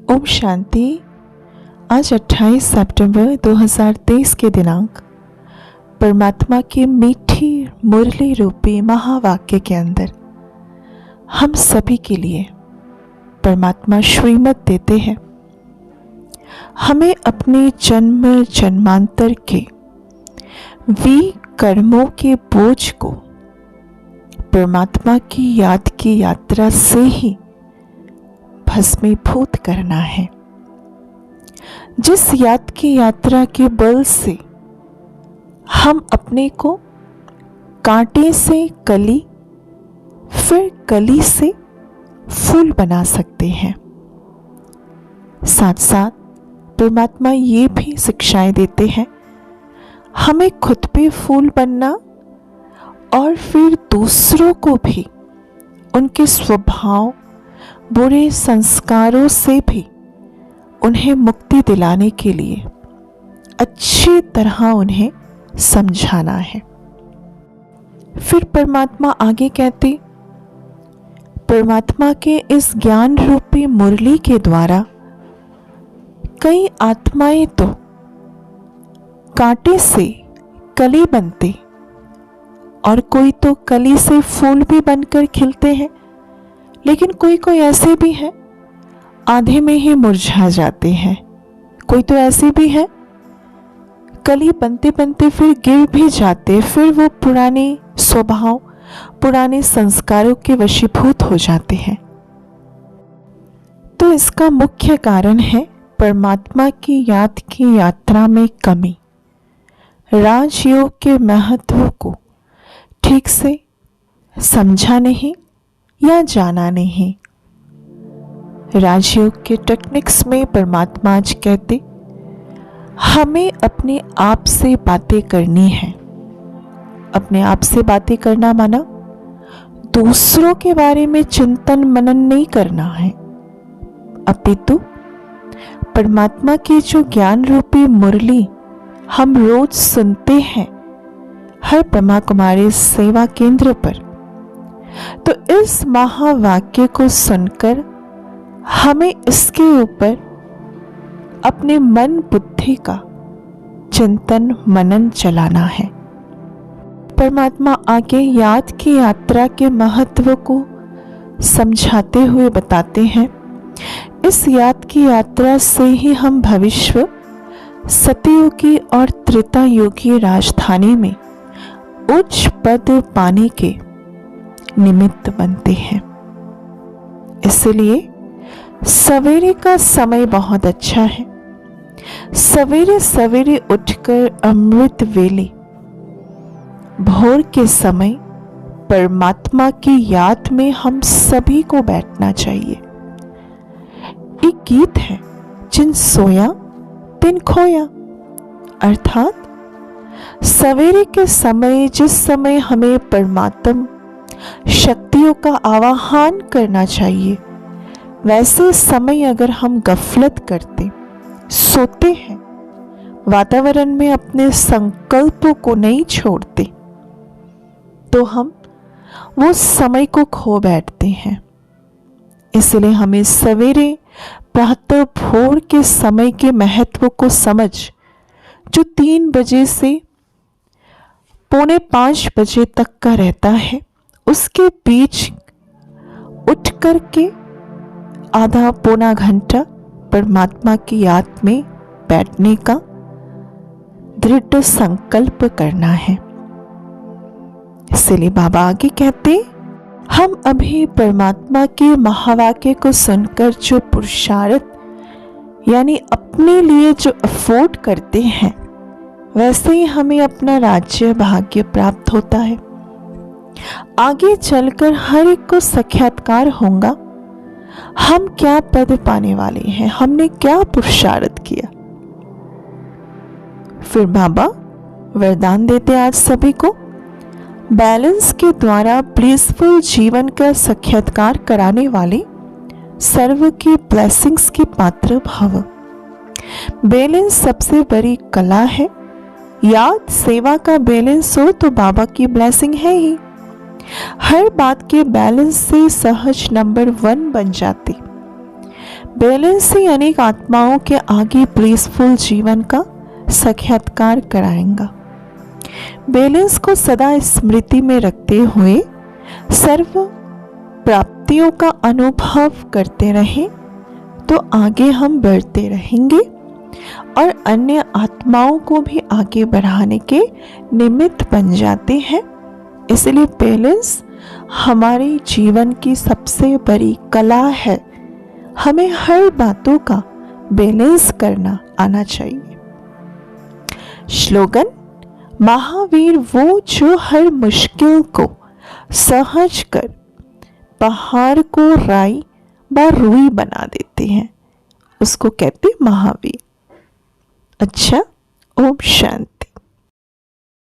ओम शांति। आज 28 सितंबर 2023 के दिनांक परमात्मा की मीठी मुरली रूपी महावाक्य के अंदर हम सभी के लिए परमात्मा श्रीमत देते हैं। हमें अपने जन्म जन्मांतर के कर्मों के बोझ को परमात्मा की याद की यात्रा से ही भस्मीभूत करना है। जिस याद की यात्रा के बल से हम अपने को कांटे से कली, फिर कली से फूल बना सकते हैं। साथ साथ परमात्मा ये भी शिक्षाएं देते हैं हमें खुद पे फूल बनना और फिर दूसरों को भी उनके स्वभाव, बुरे संस्कारों से भी उन्हें मुक्ति दिलाने के लिए अच्छी तरह उन्हें समझाना है। फिर परमात्मा आगे कहते, परमात्मा के इस ज्ञान रूपी मुरली के द्वारा कई आत्माएं तो कांटे से कली बनते और कोई तो कली से फूल भी बनकर खिलते हैं, लेकिन कोई कोई ऐसे भी हैं आधे में ही मुरझा जाते हैं। कोई तो ऐसे भी है कली बनते बनते फिर गिर भी जाते, फिर वो पुराने स्वभाव, पुराने संस्कारों के वशीभूत हो जाते हैं। तो इसका मुख्य कारण है परमात्मा की याद की यात्रा में कमी, राजयोग के महत्व को ठीक से समझा नहीं या जाना नहीं। राजयोग के टेक्निक्स में परमात्मा आज कहते हमें अपने आप से बातें करनी है। अपने आप से बातें करना माना दूसरों के बारे में चिंतन मनन नहीं करना है, अपितु परमात्मा की जो ज्ञान रूपी मुरली हम रोज सुनते हैं हर ब्रह्मा कुमारी सेवा केंद्र पर, तो इस महावाक्य को सुनकर हमें इसके ऊपर अपने मन बुद्धि का चिंतन मनन चलाना है। परमात्मा आगे याद की यात्रा के महत्व को समझाते हुए बताते हैं, इस याद की यात्रा से ही हम भविष्य सतयुगी और त्रेता युगी राजधानी में उच्च पद पाने के निमित्त बनते हैं। इसलिए सवेरे का समय बहुत अच्छा है। सवेरे सवेरे उठकर अमृत वेले भोर के समय परमात्मा की याद में हम सभी को बैठना चाहिए। एक गीत है, जिन सोया तिन खोया, अर्थात सवेरे के समय जिस समय हमें परमात्म शक्तियों का आवाहन करना चाहिए, वैसे समय अगर हम गफलत करते, सोते हैं, वातावरण में अपने संकल्पों को नहीं छोड़ते, तो हम वो समय को खो बैठते हैं। इसलिए हमें सवेरे प्रातः भोर के समय के महत्व को समझ, जो 3 बजे से 4:45 बजे तक का रहता है, उसके बीच उठ कर के आधा पौना घंटा परमात्मा की याद में बैठने का दृढ़ संकल्प करना है। इसलिए बाबा आगे कहते, हम अभी परमात्मा के महावाक्य को सुनकर जो पुरुषार्थ यानी अपने लिए जो अफोर्ड करते हैं, वैसे ही हमें अपना राज्य भाग्य प्राप्त होता है। आगे चलकर हर एक को साक्षात्कार होगा हम क्या पद पाने वाले हैं, हमने क्या पुरुषार्थ किया। फिर बाबा वरदान देते आज सभी को, बैलेंस के द्वारा ब्लिसफुल जीवन का साक्षात्कार कराने वाले सर्व की ब्लेसिंग्स के पात्र भव। बैलेंस सबसे बड़ी कला है। याद सेवा का बैलेंस हो तो बाबा की ब्लेसिंग है ही। हर बात के बैलेंस से सहज नंबर 1 बन जाते। बैलेंस ही अनेक आत्माओं के आगे ब्लिसफुल जीवन का साक्षात्कार कराएगा। बैलेंस को सदा स्मृति में रखते हुए सर्व प्राप्तियों का अनुभव करते रहें तो आगे हम बढ़ते रहेंगे और अन्य आत्माओं को भी आगे बढ़ाने के निमित्त बन जाते हैं। इसलिए बैलेंस हमारे जीवन की सबसे बड़ी कला है। हमें हर बातों का बैलेंस करना आना चाहिए। स्लोगन: महावीर वो जो हर मुश्किल को सहज कर पहाड़ को राई व रुई बना देते हैं, उसको कहते महावीर। अच्छा, ओम शांति।